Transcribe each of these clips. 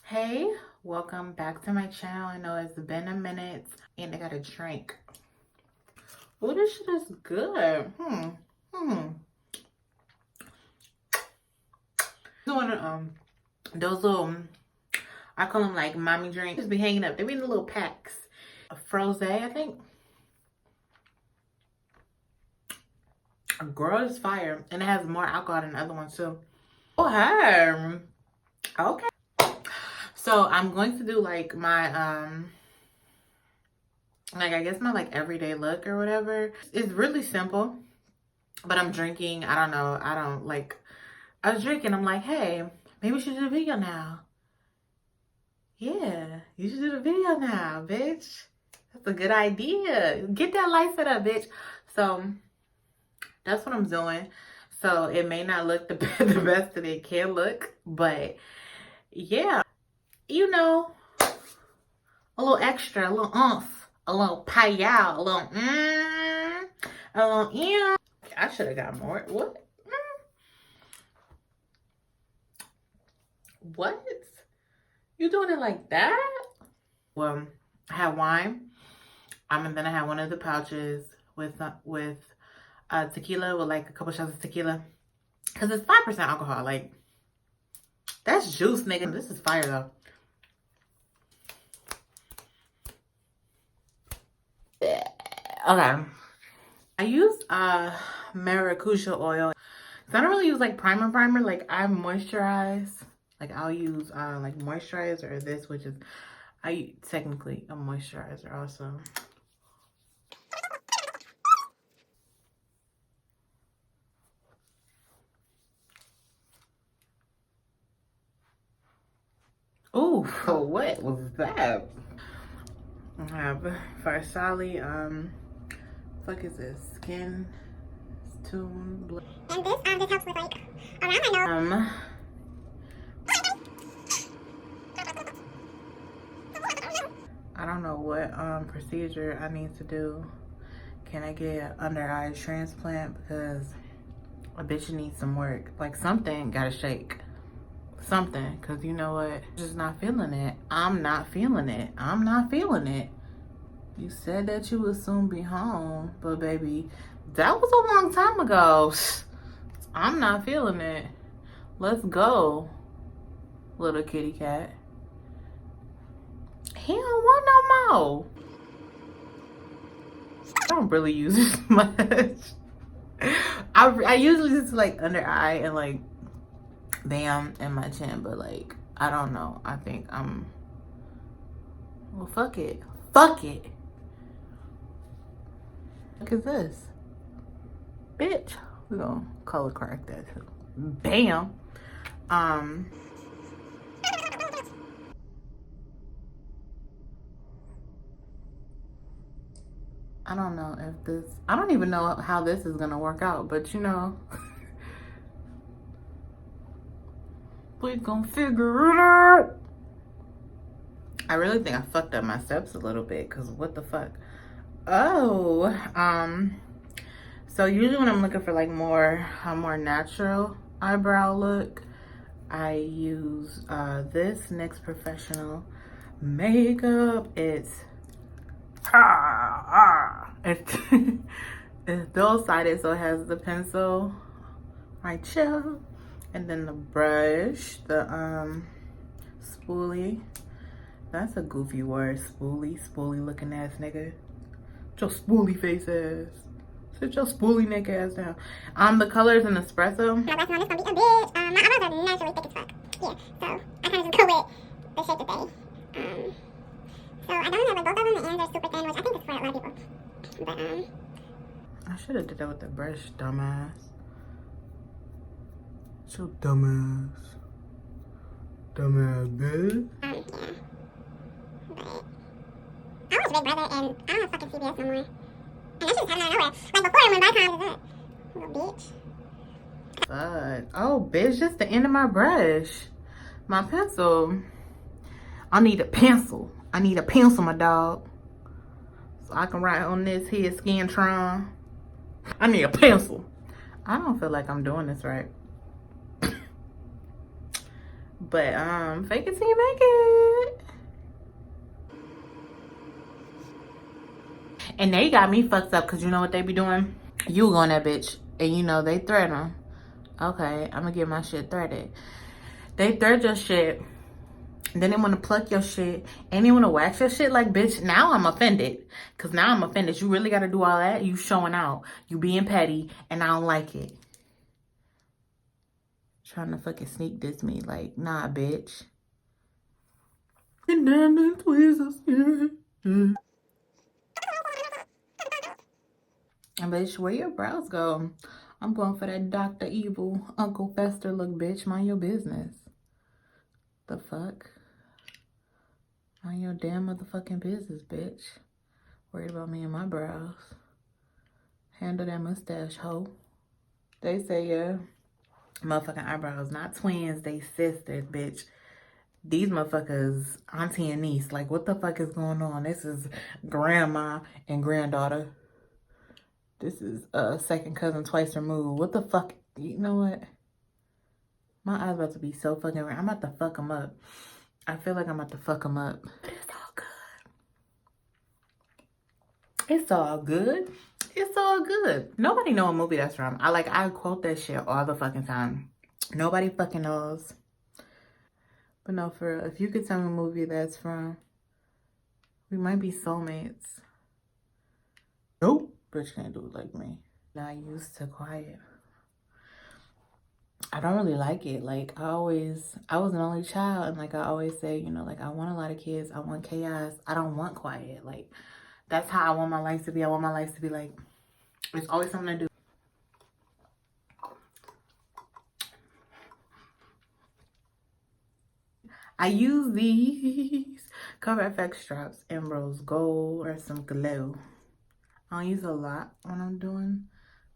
Hey, welcome back to my channel. I know it's been a minute and I got a drink. Oh, this shit is good. Doing those little, I call them like mommy drinks. Just be hanging up. They be in the little packs. A froze, I think. Girl, is fire, and it has more alcohol than the other ones too. Oh, hey. Okay. So I'm going to do like my like I guess my like everyday look or whatever. It's really simple, but I'm drinking. I don't know. I was drinking. I'm like, hey, maybe we should do a video now. Yeah, you should do the video now, bitch. That's a good idea. Get that light set up, bitch. So that's what I'm doing. So it may not look the best that it can look, but yeah, you know, a little extra, a little oomph, a little payal, a little a little yeah. I should have got more. What? What? You doing it like that? Well, I had wine. And then I had one of the pouches with tequila, with like a couple shots of tequila, cause it's 5% alcohol. Like that's juice, nigga. This is fire though. Okay. I use maracuja oil. So I don't really use like primer. Like I moisturize. Like I'll use like moisturizer or this, which is technically a moisturizer also. Ooh, what was that? I have Farsali, fuck is this? Skin Tune Blend. And this helps with like around my nose. I don't know what procedure I need to do. Can I get an under eye transplant? Because a bitch needs some work. Like something gotta shake. Something, because you know what? Just not feeling it. I'm not feeling it. I'm not feeling it. You said that you would soon be home, but baby, that was a long time ago. I'm not feeling it. Let's go, little kitty cat. He don't want no more. I don't really use this much. I usually just like under eye and like bam in my chin, but like I don't know. I think well, fuck it. Fuck it. Look at this. Bitch. We're gonna color correct that too. Bam. I don't know if this, I don't even know how this is gonna work out, but you know, we gonna figure it out. I really think I fucked up my steps a little bit, cause what the fuck? Oh, so usually when I'm looking for like a more natural eyebrow look, I use this NYX Professional makeup. It's it's double-sided, so it has the pencil right here, and then the brush, the spoolie. That's a goofy word, spoolie looking ass nigga. Your spoolie face ass. Sit your spoolie neck ass down. The color is an espresso. Now that's one is gonna be a bit. My eyebrows are naturally thick as fuck. Yeah, so I kind of just go with the shape that they. So I don't have like both of them. The ends are super thin, which I think is for a lot of people. But I should have did that with the brush, dumbass. So dumbass. Dumbass bitch. yeah. But I watch Big Brother and I don't have fucking CBS no more. And that shit was happening out of nowhere. Like before when Viacom was up. Little bitch. Fuck. Oh, bitch, just the end of my brush. My pencil. I need a pencil. I need a pencil, my dog. So I can write on this here Scantron. I need a pencil. I don't feel like I'm doing this right. But fake it till you make it. And they got me fucked up because you know what they be doing? You go on that bitch and you know they threaten. Okay, I'm gonna get my shit threaded. They thread your shit. Then they want to pluck your shit. And they want to wax your shit. Like, bitch, now I'm offended. Because now I'm offended. You really got to do all that? You showing out. You being petty. And I don't like it. Trying to fucking sneak diss me. Like, nah, bitch. And then the tweezers. And bitch, where your brows go? I'm going for that Dr. Evil, Uncle Fester look, bitch. Mind your business. The fuck? Mind your damn motherfucking business, bitch. Worried about me and my brows. Handle that mustache, hoe. They say, yeah, motherfucking eyebrows, not twins, they sisters, bitch. These motherfuckers, auntie and niece. Like, what the fuck is going on? This is grandma and granddaughter. This is second cousin twice removed. What the fuck? You know what? My eyes about to be so fucking red. I'm about to fuck them up. I feel like I'm about to fuck them up. But it's all good. It's all good. It's all good. Nobody know what movie that's from. I quote that shit all the fucking time. Nobody fucking knows. But no, for real, if you could tell me a movie that's from, we might be soulmates. Nope. Bitch can't do it like me. Not used to quiet. I don't really like it. Like, I was an only child, and like I always say, you know, like I want a lot of kids. I want chaos. I don't want quiet. Like, that's how I want my life to be. I want my life to be like, there's always something to do. I use these Cover FX straps in rose gold or some glow. I don't use a lot when I'm doing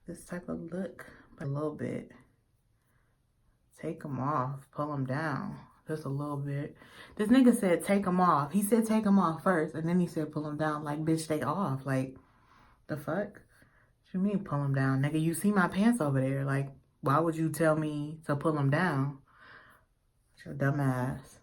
this type of look, but a little bit. Take them off, pull them down, just a little bit. This nigga said take them off. He said take them off first, and then he said pull them down. Like, bitch, they off. Like, the fuck? What you mean pull them down? Nigga, you see my pants over there. Like, why would you tell me to pull them down? Your dumb ass.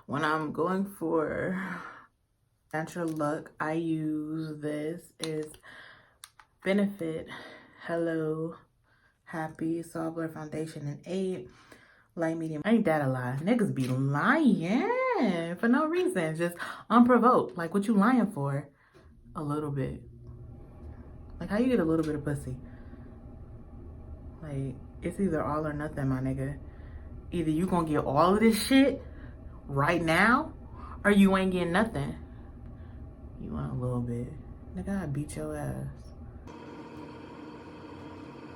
When I'm going for natural look, I use this is Benefit Hello Happy Soft Blur Foundation in 8 light medium. Ain't that a lie? Niggas be lying for no reason, just unprovoked. Like, what you lying for? A little bit. Like, how you get a little bit of pussy? Like, it's either all or nothing, my nigga. Either you gonna get all of this shit right now, or you ain't getting nothing. You want a little bit. Nigga, I beat your ass.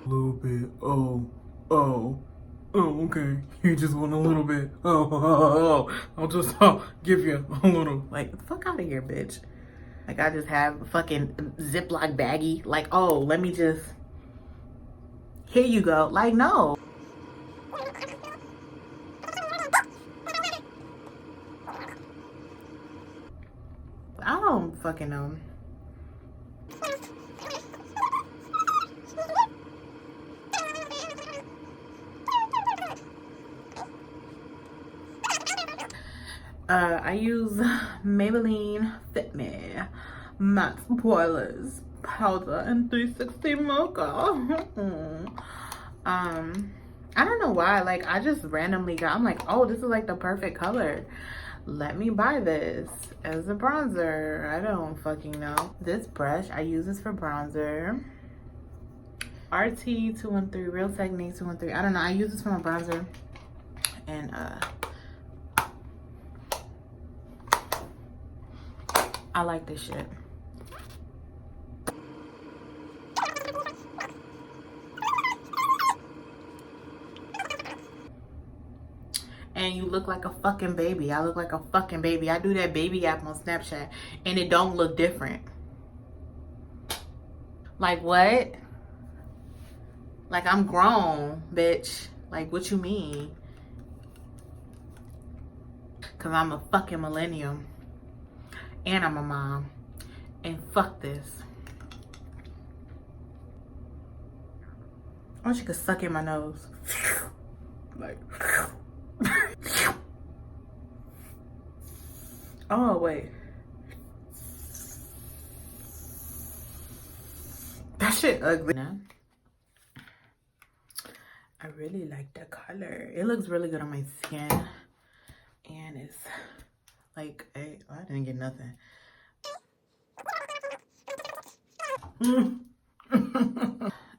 A little bit. Oh, okay. You just want a little bit. I'll just give you a little. Like, fuck out of here, bitch. Like, I just have a fucking Ziploc baggie. Like, oh, let me just, here you go. Like, no. I don't fucking know. I use Maybelline Fit Me Matte Spoilers Powder and 360 Mocha. I don't know why. Like, I just randomly got, I'm like, oh, this is like the perfect color. Let me buy this as a bronzer. I don't fucking know. This brush, I use this for bronzer. RT 213, Real Technique 213. I don't know. I use this for my bronzer. And I like this shit. And you look like a fucking baby. I look like a fucking baby. I do that baby app on Snapchat and it don't look different. Like, what? Like, I'm grown, bitch. Like, what you mean? Cause I'm a fucking millennium. And I'm a mom. And fuck this. I wish you could suck in my nose. Like, oh wait, that shit ugly. I really like the color. It looks really good on my skin, and it's like, I didn't get nothing.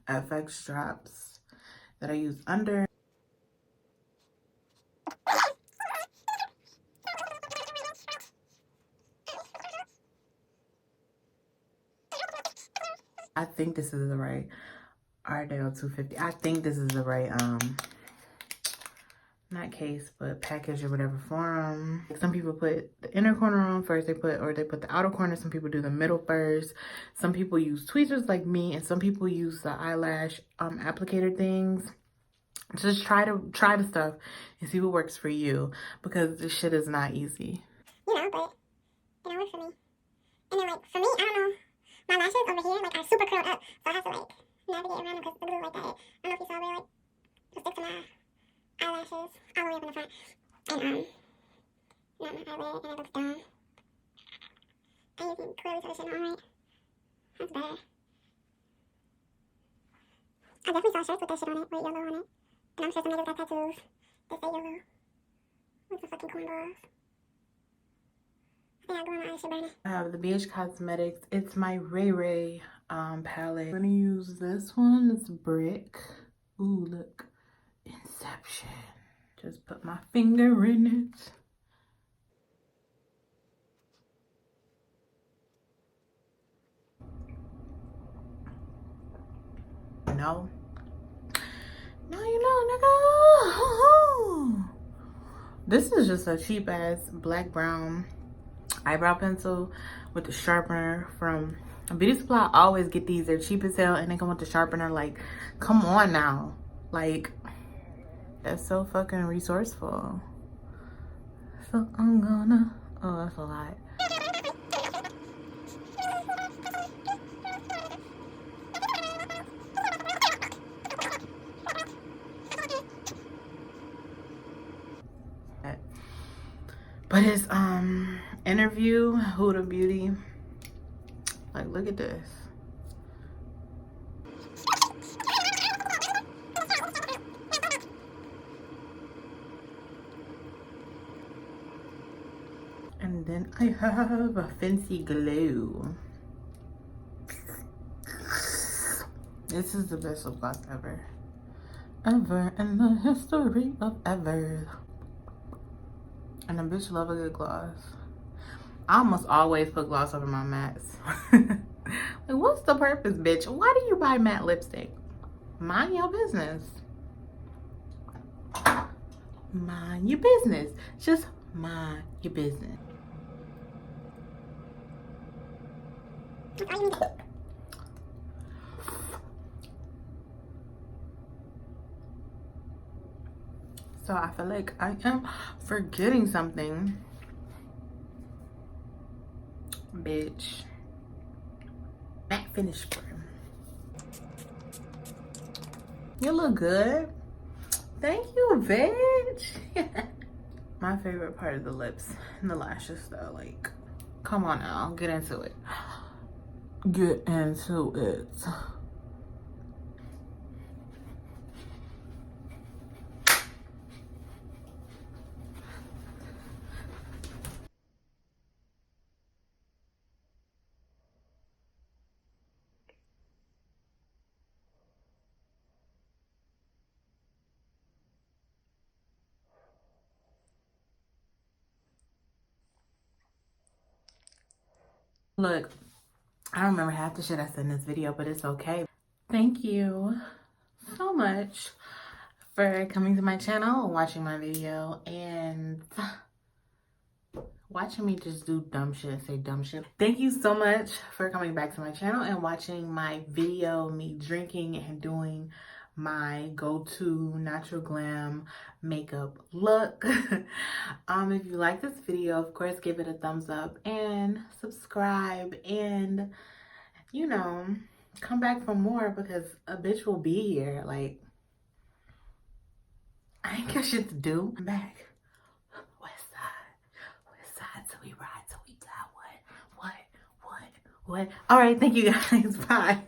FX drops that I use under. I think this is the right Ardell 250. I think this is the right not case, but package or whatever form. Some people put the inner corner on first, they put the outer corner. Some people do the middle first. Some people use tweezers like me, and some people use the eyelash applicator things. Just try the stuff and see what works for you, because this shit is not easy. You know, but it don't work for me. And then, like, for me, I don't know. My lashes over here, like, are super curled up, so I have to, like, navigate around them because the glue like that. I don't know if you saw, where, like, it sticks to my eyelashes all the way up in the front. And, not my eyelid, and it looks dumb. And you can clearly tell this shit not right. That's better. I definitely saw shirts with that shit on it, with YOLO on it. And I'm sure some niggas got tattoos that say YOLO. With the fucking cornballs. I think I go on my eyes shit burning. I have the BH Cosmetics. It's my Ray Ray palette. I'm gonna use this one. It's Brick. Ooh, look. Inception. Just put my finger in it. No. No, you know, nigga. This is just a cheap ass black brown eyebrow pencil with the sharpener from Beauty Supply. I always get these. They're cheap as hell, and they come with the sharpener. Like, come on now. Like, that's so fucking resourceful. So I'm gonna, oh, that's a lot. But it's interview Huda Beauty. Like, look at this. And then I have a Fancy Glow. This is the best lip gloss ever. Ever in the history of ever. And a bitch love a good gloss. I almost always put gloss over my mattes. Like, what's the purpose, bitch? Why do you buy matte lipstick? Mind your business. Mind your business. Just mind your business. So I feel like I am forgetting something. Bitch. Matte finish spray. You look good. Thank you, bitch. My favorite part of the lips and the lashes though. Like, come on now, get into it. Get into it. Look, I don't remember half the shit I said in this video, but it's okay. Thank you so much for coming to my channel and watching my video and watching me just do dumb shit and say dumb shit. Thank you so much for coming back to my channel and watching my video, me drinking and doing my go-to natural glam makeup look. If you like this video, of course, give it a thumbs up and subscribe, and you know, come back for more, because a bitch will be here. Like, I ain't got shit to do. I'm back. West side till we ride till we die. What? All right, thank you guys. Bye.